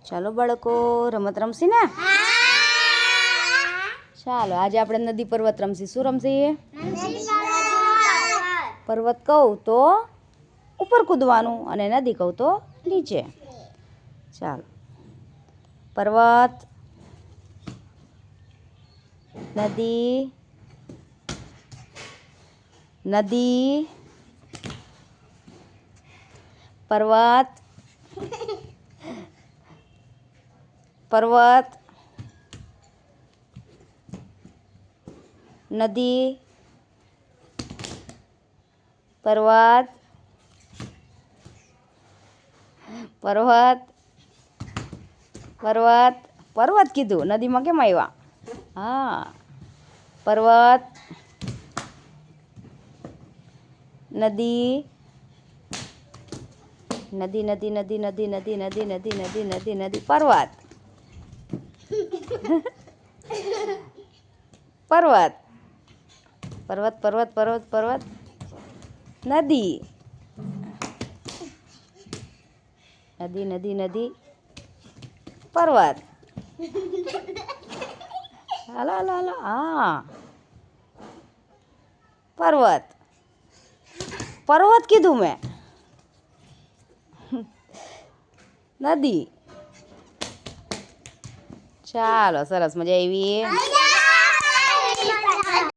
ચાલો બાળકો રમત રમશી ને. ચાલો આજે આપણે નદી પર્વત રમશી. શું રમશી? પર્વત કહું તો ઉપર કૂદવાનું અને નદી કહું તો નીચે. ચાલો પર્વત, નદી, નદી, પર્વત, પર્વત, નદી, પર્વત, પર્વત, પર્વત. પર્વત કીધું, નદીમાં કેમ આવ્યા? હા, પર્વત, નદી, નદી, નદી, નદી, નદી, નદી, નદી, નદી, નદી, નદી, નદી, પર્વત, પર્વત, પર્વત, પર્વત, પર્વત, પર્વત, નદી, નદી, નદી, નદી, પર્વત. હાલો હાલો હાલો. હા, પર્વત. પર્વત કીધું મેં. નદી. ચાલો સરસ, મજા આવી.